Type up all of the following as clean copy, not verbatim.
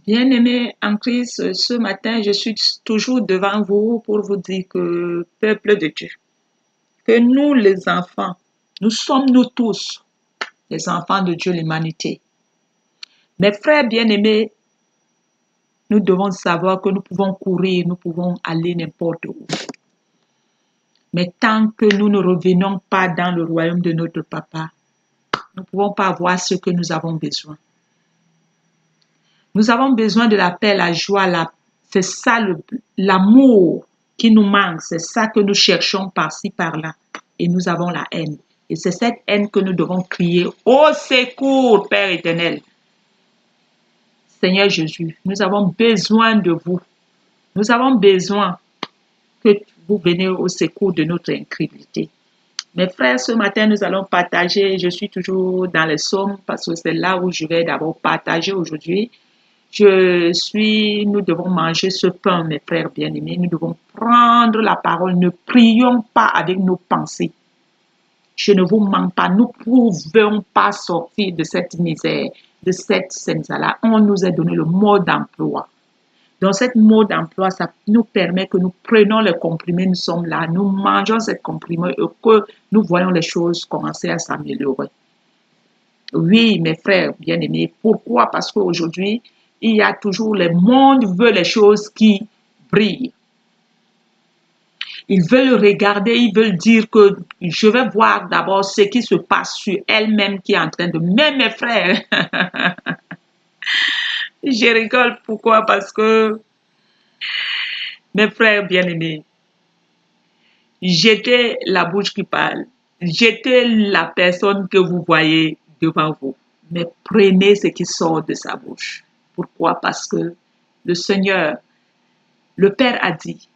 Bien-aimés en Christ, ce matin, je suis toujours devant vous pour vous dire que, peuple de Dieu, que nous, les enfants, nous sommes nous tous les enfants de Dieu, l'humanité. Mes frères bien-aimés, nous devons savoir que nous pouvons courir, nous pouvons aller n'importe où. Mais tant que nous ne revenons pas dans le royaume de notre Papa, nous ne pouvons pas avoir ce que nous avons besoin. Nous avons besoin de la paix, la joie, c'est ça l'amour qui nous manque, c'est ça que nous cherchons par-ci, par-là. Et nous avons la haine. Et c'est cette haine que nous devons crier au secours, Père éternel. Seigneur Jésus, nous avons besoin de vous. Nous avons besoin que vous veniez au secours de notre incrédulité. Mes frères, ce matin, nous allons partager, je suis toujours dans les psaumes parce que c'est là où je vais d'abord partager aujourd'hui. Nous devons manger ce pain, mes frères bien-aimés. Nous devons prendre la parole. Ne prions pas avec nos pensées. Je ne vous mens pas. Nous ne pouvons pas sortir de cette misère, de cette scène-là. On nous a donné le mode d'emploi. Dans cette mode d'emploi, ça nous permet que nous prenions les comprimés. Nous sommes là, nous mangeons ces comprimés et que nous voyons les choses commencer à s'améliorer. Oui, mes frères bien-aimés. Pourquoi? Parce qu'aujourd'hui, il y a toujours, le monde veut les choses qui brillent. Ils veulent regarder, ils veulent dire que je vais voir d'abord ce qui se passe sur elle-même qui est en train de... Mais mes frères, je rigole. Pourquoi? Parce que, mes frères bien-aimés, j'étais la bouche qui parle. J'étais la personne que vous voyez devant vous. Mais prenez ce qui sort de sa bouche. Pourquoi? Parce que le Seigneur, le Père a dit,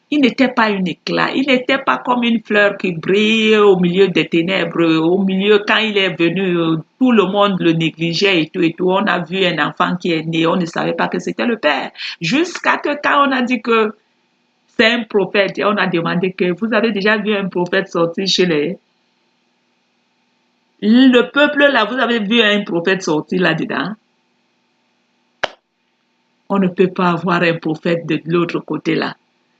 il n'était pas un éclat, il n'était pas comme une fleur qui brille au milieu des ténèbres, au milieu, quand il est venu, tout le monde le négligeait et tout et tout. On a vu un enfant qui est né, on ne savait pas que c'était le Père. Jusqu'à que quand on a dit que c'est un prophète, et on a demandé que vous avez déjà vu un prophète sortir chez le peuple là, vous avez vu un prophète sortir là-dedans? On ne peut pas avoir un prophète de l'autre côté là.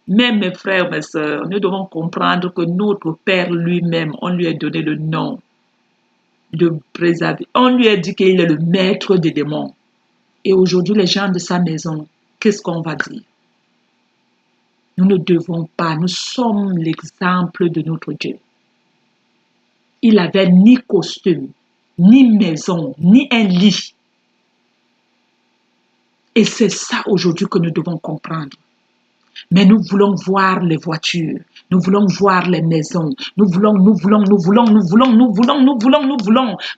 Même mes frères, mes sœurs, nous devons comprendre que notre Père lui-même, on lui a donné le nom de préserver. On lui a dit qu'il est le maître des démons. Et aujourd'hui, les gens de sa maison, qu'est-ce qu'on va dire? Nous ne devons pas, nous sommes l'exemple de notre Dieu. Il n'avait ni costume, ni maison, ni un lit. Et c'est ça aujourd'hui que nous devons comprendre. Mais nous voulons voir les voitures, nous voulons voir les maisons, nous voulons,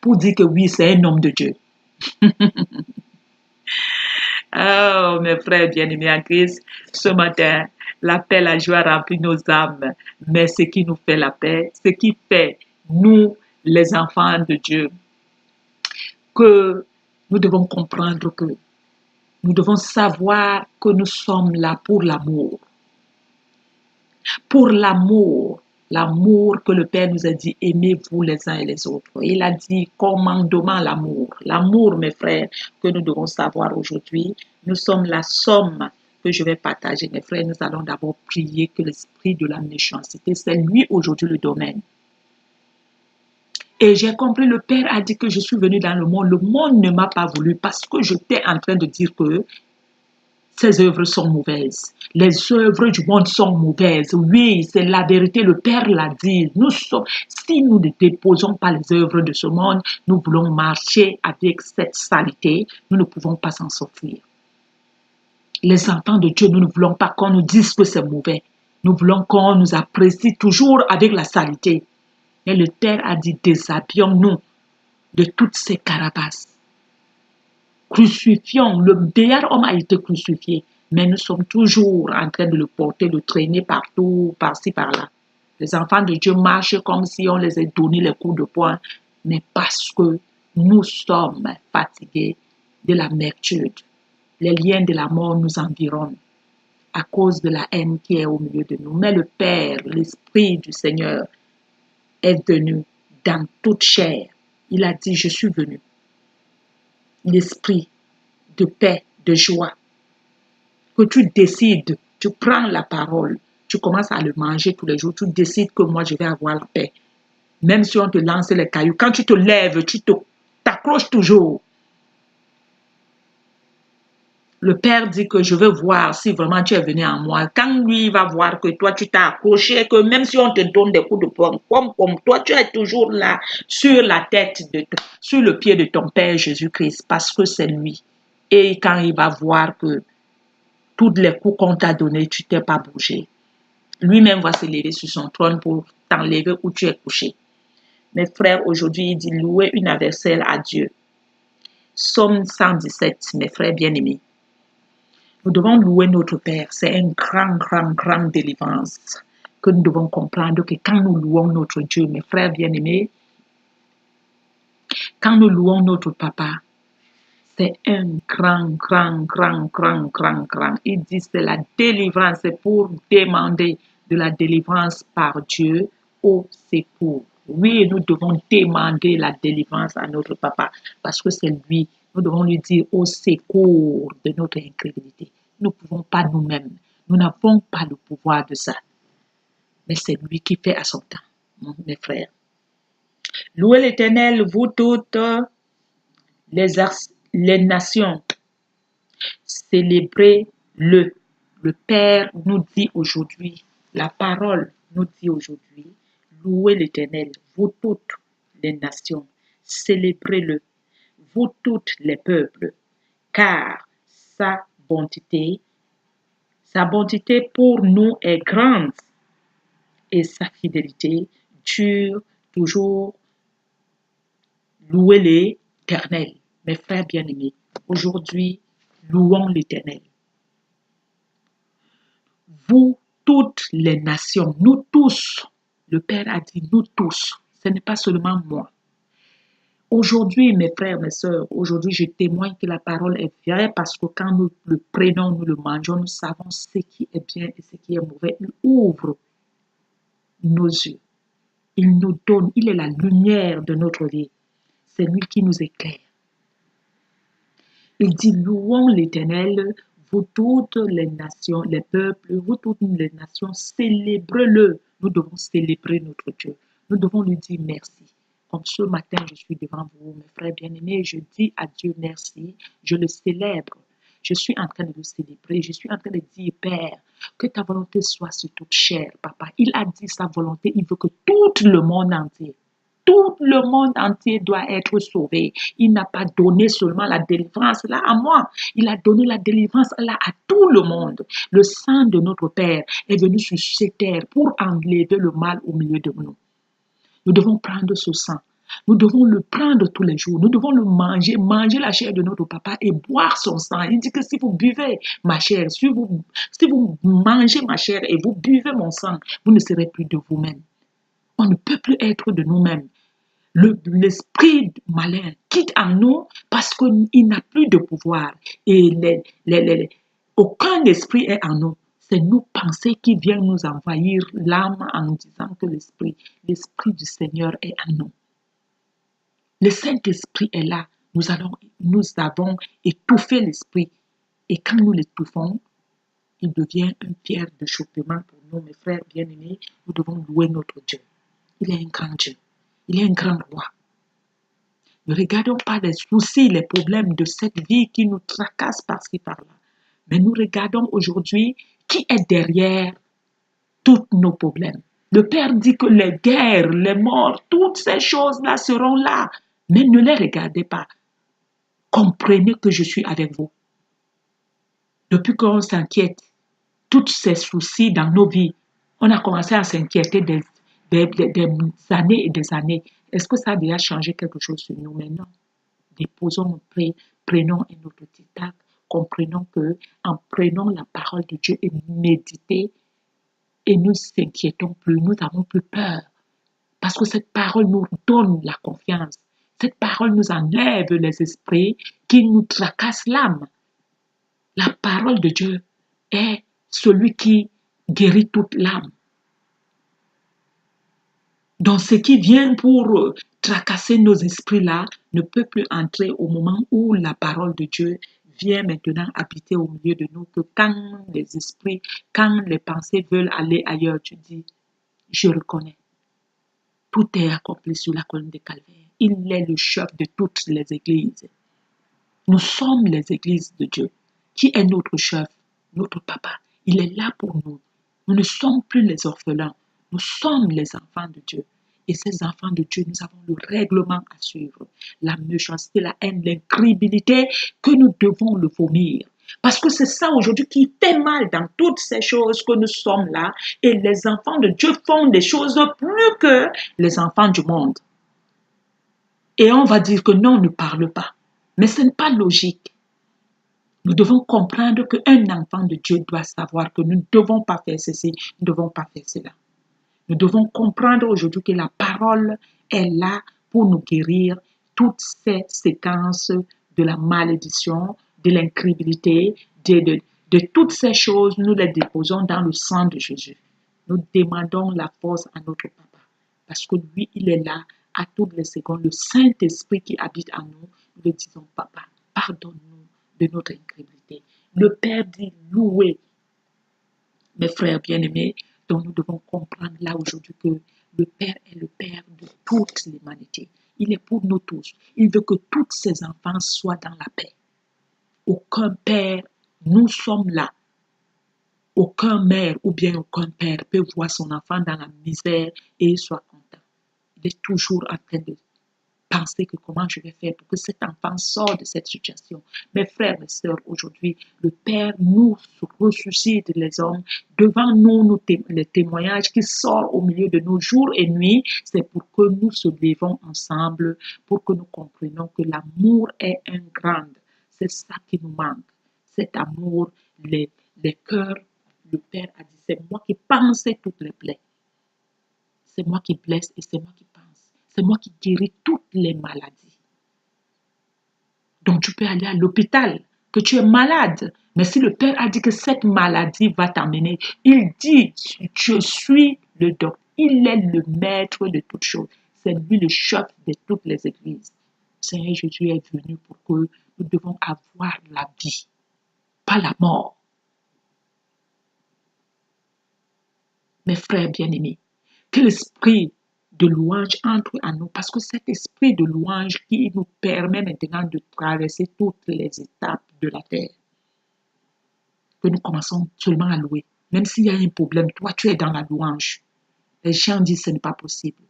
pour dire que oui, c'est un homme de Dieu. Oh, mes frères bien-aimés en Christ, ce matin, la paix, la joie remplit nos âmes. Mais ce qui nous fait la paix, ce qui fait, nous, les enfants de Dieu, que nous devons comprendre que nous devons savoir que nous sommes là pour l'amour. Pour l'amour, l'amour que le Père nous a dit, aimez-vous les uns et les autres. Il a dit commandement l'amour. L'amour, mes frères, que nous devons savoir aujourd'hui. Nous sommes la somme que je vais partager, mes frères. Nous allons d'abord prier que l'esprit de la méchanceté, c'est lui aujourd'hui le domaine. Et j'ai compris, le Père a dit que je suis venu dans le monde. Le monde ne m'a pas voulu parce que j'étais en train de dire que ces œuvres sont mauvaises. Les œuvres du monde sont mauvaises. Oui, c'est la vérité. Le Père l'a dit. Si nous ne déposons pas les œuvres de ce monde, nous voulons marcher avec cette saleté. Nous ne pouvons pas s'en sortir. Les enfants de Dieu, nous ne voulons pas qu'on nous dise que c'est mauvais. Nous voulons qu'on nous apprécie toujours avec la saleté. Mais le Père a dit, déshabillons-nous de toutes ces carapaces. Crucifions, le meilleur homme a été crucifié, mais nous sommes toujours en train de le porter, de le traîner partout, par-ci, par-là. Les enfants de Dieu marchent comme si on les a donné les coups de poing, mais parce que nous sommes fatigués de l'amertume. Les liens de la mort nous environnent à cause de la haine qui est au milieu de nous. Mais le Père, l'Esprit du Seigneur est venu dans toute chair. Il a dit, je suis venu. L'esprit de paix, de joie, que tu décides, tu prends la parole, tu commences à le manger tous les jours, tu décides que moi je vais avoir la paix. Même si on te lance les cailloux, quand tu te lèves, t'accroches toujours. Le Père dit que je veux voir si vraiment tu es venu à moi. Quand lui va voir que toi tu t'as accroché, que même si on te donne des coups de poing, comme toi tu es toujours là sur la tête, sur le pied de ton Père Jésus-Christ, parce que c'est lui. Et quand il va voir que tous les coups qu'on t'a donnés, tu t'es pas bougé, lui-même va se lever sur son trône pour t'enlever où tu es couché. Mes frères, aujourd'hui, il dit louer universel à Dieu. Psaume 117, mes frères bien-aimés. Nous devons louer notre Père. C'est une grande délivrance que nous devons comprendre que quand nous louons notre Dieu, mes frères bien-aimés, quand nous louons notre Papa, c'est un grand. Il dit c'est la délivrance, c'est pour demander de la délivrance par Dieu au secours. Oui, nous devons demander la délivrance à notre Papa parce que c'est lui. Nous devons lui dire au secours de notre incrédulité. Nous ne pouvons pas nous-mêmes. Nous n'avons pas le pouvoir de ça. Mais c'est lui qui fait à son temps, mes frères. Louez l'Éternel, vous toutes les nations. Célébrez-le. Le Père nous dit aujourd'hui, la parole nous dit aujourd'hui, louez l'Éternel, vous toutes les nations. Célébrez-le, vous toutes les peuples, car sa bonté pour nous est grande et sa fidélité dure toujours. Louez l'Éternel, mes frères bien-aimés. Aujourd'hui, louons l'Éternel. Vous, toutes les nations, nous tous, le Père a dit nous tous, ce n'est pas seulement moi. Aujourd'hui, mes frères, mes sœurs, aujourd'hui, je témoigne que la parole est vraie parce que quand nous le prenons, nous le mangeons, nous savons ce qui est bien et ce qui est mauvais. Il ouvre nos yeux. Il nous donne, il est la lumière de notre vie. C'est lui qui nous éclaire. Il dit, louons l'Éternel, vous toutes les nations, les peuples, vous toutes les nations, célébrez-le. Nous devons célébrer notre Dieu. Nous devons lui dire merci. Comme ce matin, je suis devant vous, mes frères bien-aimés, je dis à Dieu merci, je le célèbre. Je suis en train de le célébrer, je suis en train de dire, Père, que ta volonté soit sur toute chair, Papa. Il a dit sa volonté, il veut que tout le monde entier doit être sauvé. Il n'a pas donné seulement la délivrance là à moi. Il a donné la délivrance là à tout le monde. Le sang de notre Père est venu sur cette terre pour enlever le mal au milieu de nous. Nous devons prendre ce sang. Nous devons le prendre tous les jours. Nous devons le manger la chair de notre papa et boire son sang. Il dit que si vous buvez ma chair, si vous mangez ma chair et vous buvez mon sang, vous ne serez plus de vous-même. On ne peut plus être de nous-mêmes. L'esprit malin quitte en nous parce qu'il n'a plus de pouvoir. Et aucun esprit est en nous. C'est nos pensées qui viennent nous envahir l'âme en nous disant que l'esprit du Seigneur est en nous. Le Saint-Esprit est là. Nous avons étouffé l'esprit. Et quand nous l'étouffons, il devient une pierre de d'achoppement pour nous, mes frères bien-aimés. Nous devons louer notre Dieu. Il est un grand Dieu. Il est un grand roi. Ne regardons pas les soucis, les problèmes de cette vie qui nous tracassent par-ci, par-là. Mais nous regardons aujourd'hui qui est derrière tous nos problèmes. Le Père dit que les guerres, les morts, toutes ces choses-là seront là. Mais ne les regardez pas. Comprenez que je suis avec vous. Depuis qu'on s'inquiète, tous ces soucis dans nos vies, on a commencé à s'inquiéter des années et des années. Est-ce que ça a déjà changé quelque chose sur nous maintenant? Déposons, prenons un autre petit acte, comprenons que en prenant la parole de Dieu et méditer, et nous s'inquiétons plus, nous n'avons plus peur. Parce que cette parole nous donne la confiance. Cette parole nous enlève les esprits qui nous tracassent l'âme. La parole de Dieu est celui qui guérit toute l'âme. Donc, ce qui vient pour tracasser nos esprits-là ne peut plus entrer au moment où la parole de Dieu viens maintenant habiter au milieu de nous, que quand les esprits, quand les pensées veulent aller ailleurs, tu dis, je reconnais, tout est accompli sur la colonne de Calvaire. Il est le chef de toutes les églises. Nous sommes les églises de Dieu. Qui est notre chef? Notre papa. Il est là pour nous. Nous ne sommes plus les orphelins. Nous sommes les enfants de Dieu. Et ces enfants de Dieu, nous avons le règlement à suivre. La méchanceté, la haine, l'incrédulité, que nous devons le vomir. Parce que c'est ça aujourd'hui qui fait mal dans toutes ces choses que nous sommes là. Et les enfants de Dieu font des choses plus que les enfants du monde. Et on va dire que non, ne parle pas. Mais ce n'est pas logique. Nous devons comprendre qu'un enfant de Dieu doit savoir que nous ne devons pas faire ceci, nous ne devons pas faire cela. Nous devons comprendre aujourd'hui que la parole est là pour nous guérir toutes ces séquences de la malédiction, de l'incrédulité, de toutes ces choses. Nous les déposons dans le sang de Jésus. Nous demandons la force à notre papa parce que lui, il est là à toutes les secondes. Le Saint-Esprit qui habite en nous, nous le disons, papa, pardonne-nous de notre incrédulité. Le Père dit louer. Mes frères bien-aimés, donc nous devons comprendre là aujourd'hui que le Père est le Père de toute l'humanité. Il est pour nous tous. Il veut que tous ses enfants soient dans la paix. Aucun père, nous sommes là. Aucun mère ou bien aucun père peut voir son enfant dans la misère et il soit content. Il est toujours en train de penser que comment je vais faire pour que cet enfant sorte de cette situation. Mes frères, mes sœurs, aujourd'hui, le Père nous ressuscite les hommes. Devant nous, les témoignages qui sortent au milieu de nos jours et nuits, c'est pour que nous se levons ensemble, pour que nous comprenions que l'amour est un grand. C'est ça qui nous manque. Cet amour, les cœurs, le Père a dit, c'est moi qui pense toutes les plaies. C'est moi qui blesse et c'est moi qui pense. C'est moi qui guéris toutes les maladies. Donc tu peux aller à l'hôpital, que tu es malade. Mais si le Père a dit que cette maladie va t'amener, il dit, je suis le docteur. Il est le maître de toutes choses. C'est lui le chef de toutes les églises. Seigneur Jésus est venu pour que nous devons avoir la vie, pas la mort. Mes frères bien-aimés, que l'esprit de louange entre en nous, parce que cet esprit de louange qui nous permet maintenant de traverser toutes les étapes de la terre, que nous commençons seulement à louer. Même s'il y a un problème, toi tu es dans la louange. Les gens disent que ce n'est pas possible.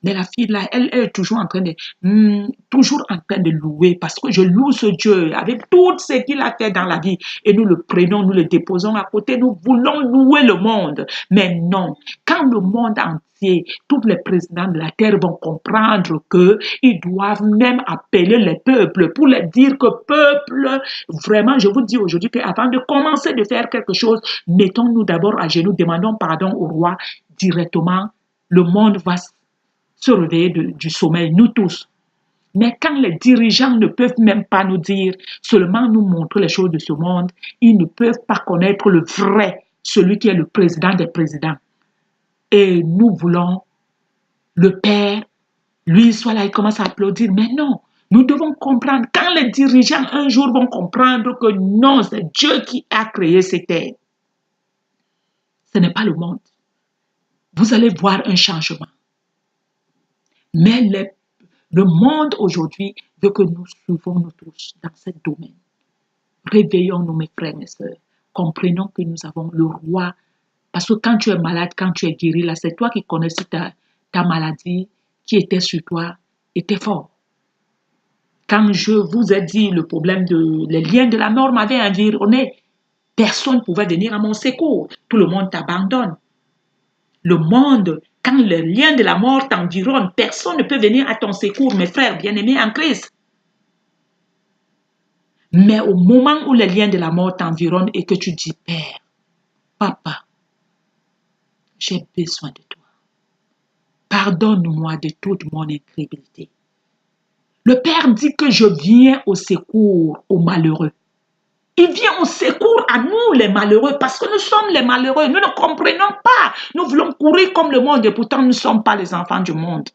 Mais la fille là, elle est toujours en train de louer parce que je loue ce Dieu avec tout ce qu'il a fait dans la vie et nous le prenons, nous le déposons à côté, nous voulons louer le monde. Mais non, quand le monde entier, tous les présidents de la terre vont comprendre qu'ils doivent même appeler les peuples pour leur dire que peuple, vraiment, je vous dis aujourd'hui qu'avant de commencer de faire quelque chose, mettons-nous d'abord à genoux, demandons pardon au roi directement, le monde va se réveiller du sommeil, nous tous. Mais quand les dirigeants ne peuvent même pas nous dire, seulement nous montrer les choses de ce monde, ils ne peuvent pas connaître le vrai, celui qui est le président des présidents. Et nous voulons le Père, lui soit là, il commence à applaudir. Mais non, nous devons comprendre, quand les dirigeants un jour vont comprendre que non, c'est Dieu qui a créé cette terre. Ce n'est pas le monde. Vous allez voir un changement. Mais le monde aujourd'hui veut que nous suivons nous tous dans ce domaine. Réveillons-nous, mes frères, mes sœurs. Comprenons que nous avons le roi. Parce que quand tu es malade, quand tu es guéri, là, c'est toi qui connais si ta maladie qui était sur toi était fort. Quand je vous ai dit le problème les liens de la mort m'avaient environné, personne ne pouvait venir à mon secours. Tout le monde t'abandonne. Le monde, quand les liens de la mort t'environnent, personne ne peut venir à ton secours, mes frères bien-aimés en Christ. Mais au moment où les liens de la mort t'environnent et que tu dis, Père, Papa, j'ai besoin de toi. Pardonne-moi de toute mon incrédulité. Le Père dit que je viens au secours aux malheureux. Il vient au secours à nous, les malheureux, parce que nous sommes les malheureux. Nous ne comprenons pas. Nous voulons courir comme le monde et pourtant nous ne sommes pas les enfants du monde.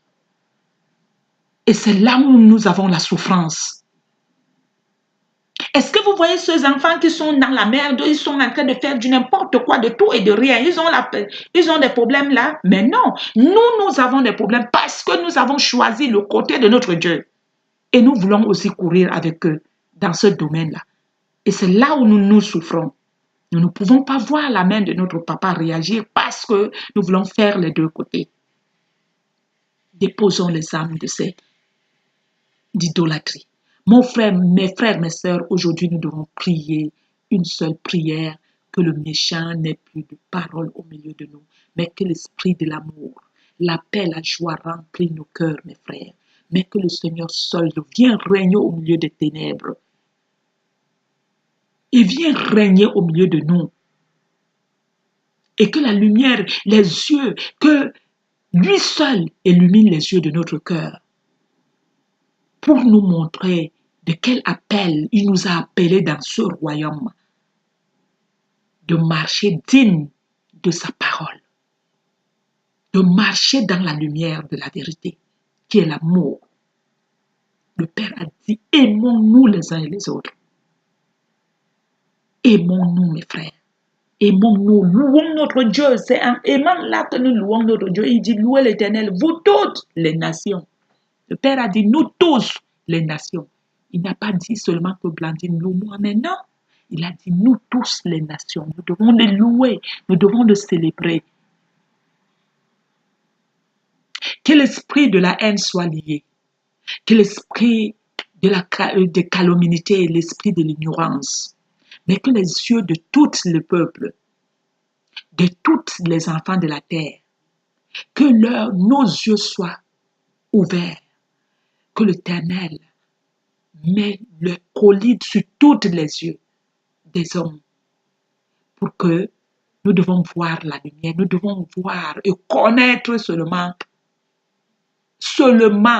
Et c'est là où nous avons la souffrance. Est-ce que vous voyez ces enfants qui sont dans la merde, ils sont en train de faire du n'importe quoi, de tout et de rien. Ils ont des problèmes là. Mais non, nous avons des problèmes parce que nous avons choisi le côté de notre Dieu. Et nous voulons aussi courir avec eux dans ce domaine-là. Et c'est là où nous souffrons. Nous ne pouvons pas voir la main de notre papa réagir parce que nous voulons faire les deux côtés. Déposons les âmes de ces d'idolâtrie. Mon frère, mes frères, mes sœurs, aujourd'hui nous devons prier une seule prière, que le méchant n'ait plus de parole au milieu de nous, mais que l'esprit de l'amour, la paix, la joie remplissent nos cœurs, mes frères, mais que le Seigneur seul vienne régner au milieu des ténèbres. Il vient régner au milieu de nous. Et que la lumière, les yeux, que lui seul illumine les yeux de notre cœur pour nous montrer de quel appel il nous a appelés dans ce royaume, de marcher digne de sa parole, de marcher dans la lumière de la vérité, qui est l'amour. Le Père a dit, aimons-nous les uns et les autres. Aimons-nous, mes frères. Aimons-nous, louons notre Dieu. C'est en aimant là que nous louons notre Dieu. Il dit, louez l'Éternel, vous toutes les nations. Le Père a dit, nous tous les nations. Il n'a pas dit seulement que Blandine loue moi, mais non. Il a dit, nous tous les nations. Nous devons les louer, nous devons le célébrer. Que l'esprit de la haine soit lié. Que l'esprit de calomnie, l'esprit de l'ignorance. Mais que les yeux de tout le peuple, de tous les enfants de la terre, que nos yeux soient ouverts, que l'Éternel met le collier sur tous les yeux des hommes, pour que nous devons voir la lumière, nous devons voir et connaître seulement,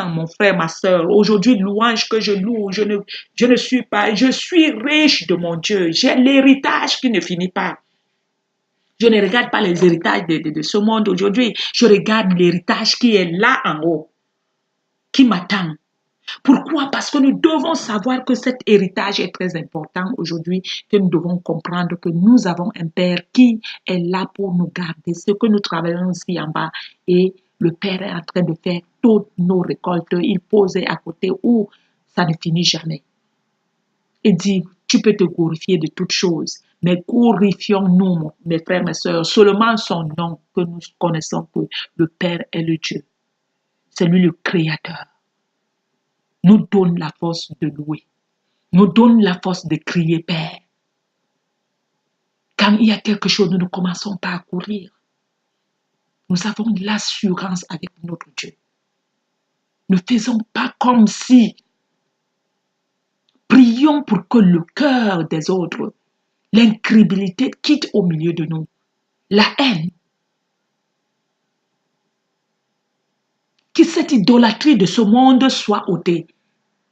mon frère, ma soeur. Aujourd'hui, louange que je loue, je ne suis pas, je suis riche de mon Dieu, j'ai l'héritage qui ne finit pas. Je ne regarde pas les héritages de ce monde aujourd'hui. Je regarde l'héritage qui est là en haut, qui m'attend. Pourquoi? Parce que nous devons savoir que cet héritage est très important aujourd'hui, que nous devons comprendre que nous avons un Père qui est là pour nous garder. Ce que nous travaillons ici en bas et le Père est en train de faire toutes nos récoltes. Il pose à côté où ça ne finit jamais. Il dit, tu peux te glorifier de toutes choses, mais glorifions-nous, mes frères, mes sœurs, seulement son nom, que nous connaissons que le Père est le Dieu. C'est lui le Créateur. Nous donne la force de louer. Nous donne la force de crier Père. Quand il y a quelque chose, nous ne commençons pas à courir. Nous avons l'assurance avec notre Dieu. Ne faisons pas comme si. Prions pour que le cœur des autres, l'incrédulité quitte au milieu de nous. La haine. Que cette idolâtrie de ce monde soit ôtée.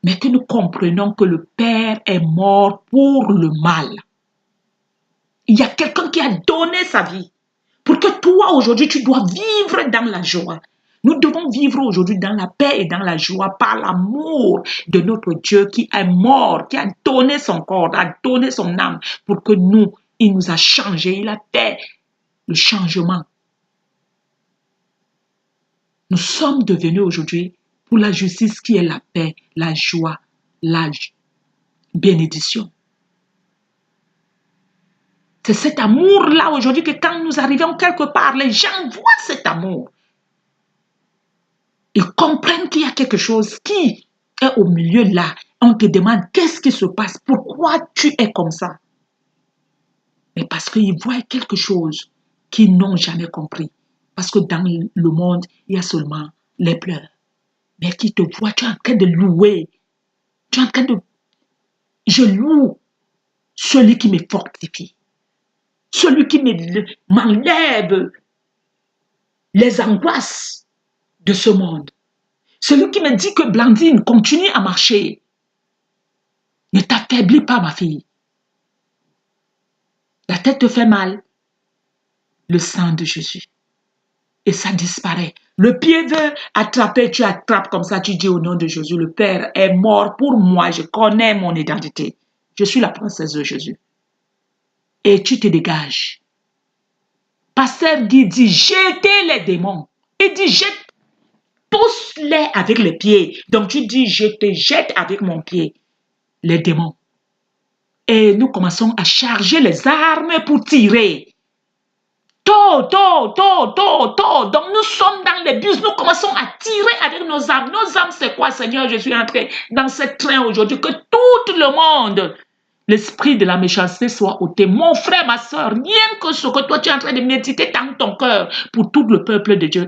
Mais que nous comprenions que le Père est mort pour le mal. Il y a quelqu'un qui a donné sa vie pour que toi, aujourd'hui, tu dois vivre dans la joie. Nous devons vivre aujourd'hui dans la paix et dans la joie par l'amour de notre Dieu qui est mort, qui a donné son corps, a donné son âme pour que nous, il nous a changé, il a fait le changement. Nous sommes devenus aujourd'hui pour la justice qui est la paix, la joie, la bénédiction. C'est cet amour-là aujourd'hui que quand nous arrivons quelque part, les gens voient cet amour. Ils comprennent qu'il y a quelque chose qui est au milieu là. On te demande qu'est-ce qui se passe, pourquoi tu es comme ça. Mais parce qu'ils voient quelque chose qu'ils n'ont jamais compris. Parce que dans le monde, il y a seulement les pleurs. Mais qui te voient, tu es en train de louer. Tu es en train de... Je loue celui qui me fortifie. Celui qui m'enlève les angoisses de ce monde. Celui qui me dit que Blandine, continue à marcher. Ne t'affaiblis pas, ma fille. La tête te fait mal. Le sang de Jésus. Et ça disparaît. Le pied veut attraper, tu attrapes comme ça, tu dis au nom de Jésus, le Père est mort pour moi, je connais mon identité. Je suis la princesse de Jésus. Et tu te dégages. Pasteur Guy dit, jetez les démons. Il dit, jette tous-les avec les pieds. Donc tu dis, je te jette avec mon pied les démons. Et nous commençons à charger les armes pour tirer. Donc nous sommes dans les bus, nous commençons à tirer avec nos armes. Nos armes, c'est quoi, Seigneur? Je suis entré dans ce train aujourd'hui, que tout le monde, l'esprit de la méchanceté soit ôté. Mon frère, ma soeur, rien que ce que toi tu es en train de méditer dans ton cœur pour tout le peuple de Dieu,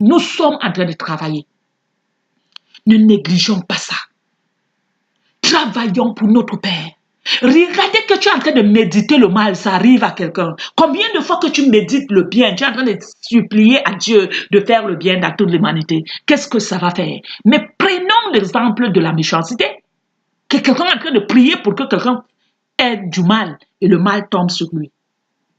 nous sommes en train de travailler. Ne négligeons pas ça. Travaillons pour notre Père. Regardez que tu es en train de méditer le mal, ça arrive à quelqu'un. Combien de fois que tu médites le bien, tu es en train de supplier à Dieu de faire le bien dans toute l'humanité. Qu'est-ce que ça va faire? Mais prenons l'exemple de la méchanceté. Que quelqu'un est en train de prier pour que quelqu'un ait du mal et le mal tombe sur lui.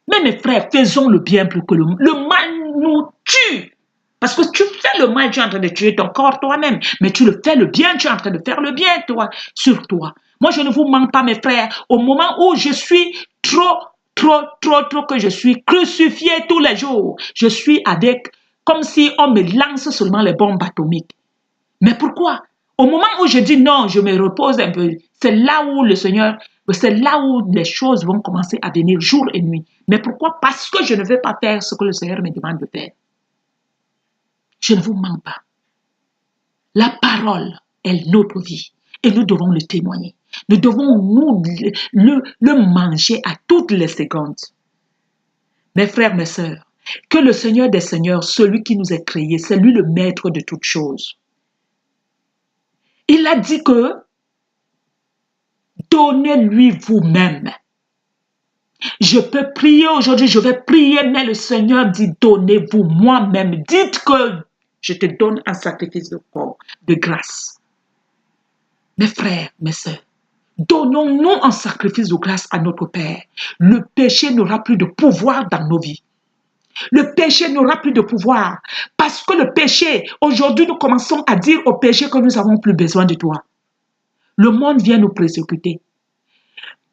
Mais mes frères, faisons le bien plus que le mal nous tue. Parce que tu fais le mal, tu es en train de tuer ton corps toi-même. Mais tu le fais le bien, tu es en train de faire le bien toi, sur toi. Moi, je ne vous manque pas, mes frères. Au moment où je suis trop que je suis crucifié tous les jours, je suis avec, comme si on me lance seulement les bombes atomiques. Mais pourquoi? Au moment où je dis non, je me repose un peu, c'est là où le Seigneur, c'est là où les choses vont commencer à venir jour et nuit. Mais pourquoi? Parce que je ne veux pas faire ce que le Seigneur me demande de faire. Je ne vous mens pas. La parole est notre vie et nous devons le témoigner. Nous devons le manger à toutes les secondes. Mes frères, mes sœurs, que le Seigneur des Seigneurs, celui qui nous a créés, c'est lui le maître de toutes choses. Il a dit que donnez-lui vous-même. Je peux prier aujourd'hui, je vais prier, mais le Seigneur dit donnez-vous moi-même. Dites que je te donne un sacrifice de corps, de grâce. Mes frères, mes sœurs, donnons-nous un sacrifice de grâce à notre Père. Le péché n'aura plus de pouvoir dans nos vies. Le péché n'aura plus de pouvoir. Parce que le péché, aujourd'hui nous commençons à dire au péché que nous n'avons plus besoin de toi. Le monde vient nous persécuter.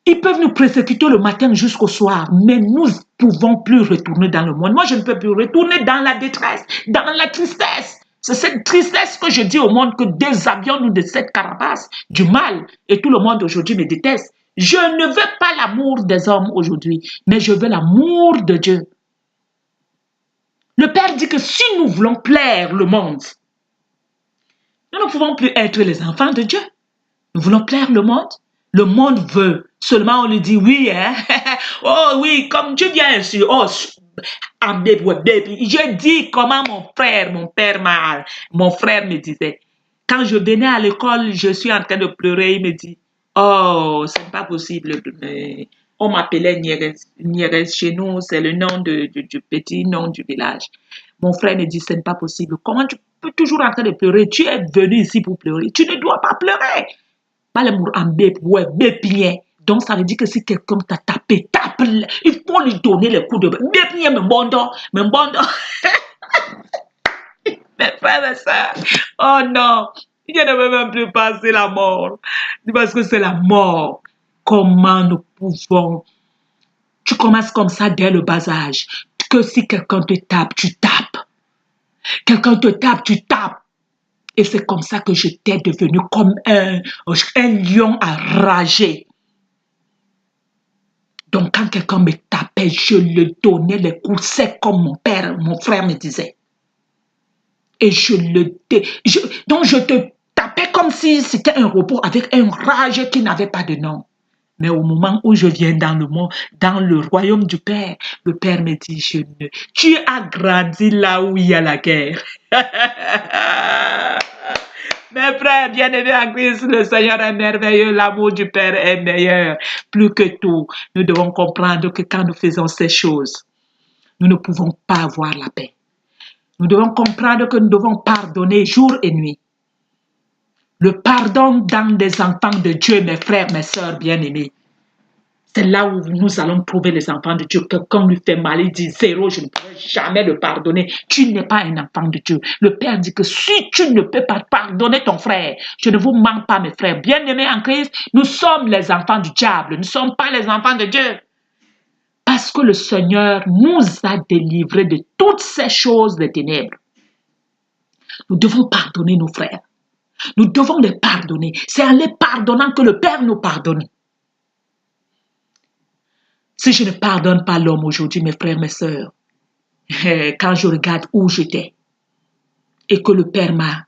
Ils peuvent nous persécuter le matin jusqu'au soir, mais nous ne pouvons plus retourner dans le monde. Moi, je ne peux plus retourner dans la détresse, dans la tristesse. C'est cette tristesse que je dis au monde que déshabillons-nous de cette carapace du mal. Et tout le monde aujourd'hui me déteste. Je ne veux pas l'amour des hommes aujourd'hui, mais je veux l'amour de Dieu. Le Père dit que si nous voulons plaire le monde, nous ne pouvons plus être les enfants de Dieu. Nous voulons plaire le monde. Le monde veut. Seulement on lui dit oui, hein? Oh oui, comme tu viens ici. Oh, je dis comment mon frère me disait. Quand je venais à l'école, je suis en train de pleurer. Il me dit, oh, c'est pas possible. On m'appelait Nieres chez nous, c'est le nom du petit nom du village. Mon frère me dit, ce n'est pas possible. Comment tu peux toujours en train de pleurer? Tu es venu ici pour pleurer. Tu ne dois pas pleurer. Donc, ça veut dire que si quelqu'un t'a tapé, tape-le. Il faut lui donner les coups de... Mes frères, mes soeurs. Oh non, je ne veux même plus passer la mort. Parce que c'est la mort. Comment nous pouvons... Tu commences comme ça dès le bas âge. Que si quelqu'un te tape, tu tapes. Quelqu'un te tape, tu tapes. Et c'est comme ça que j'étais devenu comme un lion enragé. Donc, quand quelqu'un me tapait, je lui donnais les coups secs comme mon frère me disait. Et donc, je te tapais comme si c'était un robot avec un rage qui n'avait pas de nom. Mais au moment où je viens dans le monde, dans le royaume du Père, le Père me dit, tu as grandi là où il y a la guerre. Mes frères, bien-aimés en Christ, le Seigneur est merveilleux, l'amour du Père est meilleur. Plus que tout, nous devons comprendre que quand nous faisons ces choses, nous ne pouvons pas avoir la paix. Nous devons comprendre que nous devons pardonner jour et nuit. Le pardon dans des enfants de Dieu, mes frères, mes sœurs bien-aimés, C'est là où nous allons trouver les enfants de Dieu. Quelqu'un lui fait mal, il dit zéro, je ne pourrai jamais le pardonner. Tu n'es pas un enfant de Dieu. Le Père dit que si tu ne peux pas pardonner ton frère, je ne vous manque pas mes frères. Bien-aimés en Christ, nous sommes les enfants du diable. Nous ne sommes pas les enfants de Dieu. Parce que le Seigneur nous a délivrés de toutes ces choses des ténèbres. Nous devons pardonner nos frères. Nous devons les pardonner. C'est en les pardonnant que le Père nous pardonne. Si je ne pardonne pas l'homme aujourd'hui, mes frères, mes sœurs, quand je regarde où j'étais et que le Père m'a...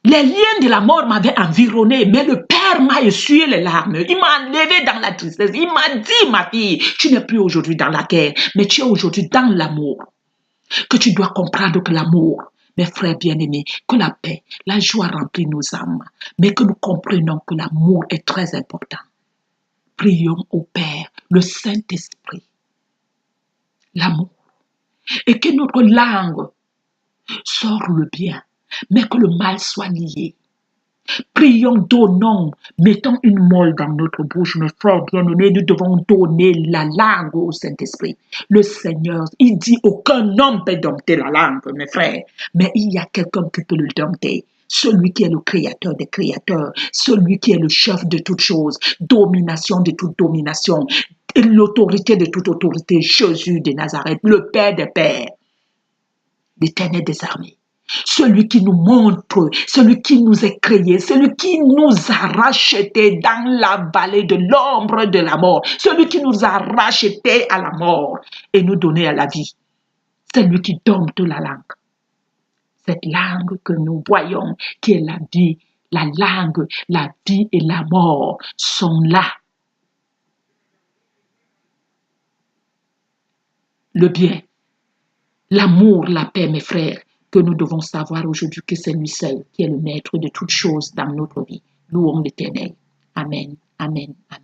Les liens de la mort m'avaient environné, mais le Père m'a essuyé les larmes. Il m'a enlevé dans la tristesse. Il m'a dit, ma fille, tu n'es plus aujourd'hui dans la guerre, mais tu es aujourd'hui dans l'amour. Que tu dois comprendre que l'amour, mes frères bien-aimés, que la paix, la joie remplit nos âmes, mais que nous comprenons que l'amour est très important. Prions au Père, le Saint-Esprit, l'amour, et que notre langue sorte le bien, mais que le mal soit lié. Prions, donnons, mettons une molle dans notre bouche, mes frères bien-aimés, nous devons donner la langue au Saint-Esprit. Le Seigneur, il dit, aucun homme peut dompter la langue, mes frères, mais il y a quelqu'un qui peut le dompter. Celui qui est le créateur des créateurs, celui qui est le chef de toutes choses, domination de toute domination, l'autorité de toute autorité, Jésus de Nazareth, le Père des pères, l'Éternel des armées. Celui qui nous montre, celui qui nous a créés, celui qui nous a rachetés dans la vallée de l'ombre de la mort, celui qui nous a rachetés à la mort et nous donner à la vie. C'est lui qui dompte la langue. Cette langue que nous voyons, qui est la vie et la mort sont là. Le bien, l'amour, la paix, mes frères, que nous devons savoir aujourd'hui que c'est lui seul qui est le maître de toutes choses dans notre vie. Louons l'Éternel. Amen. Amen. Amen.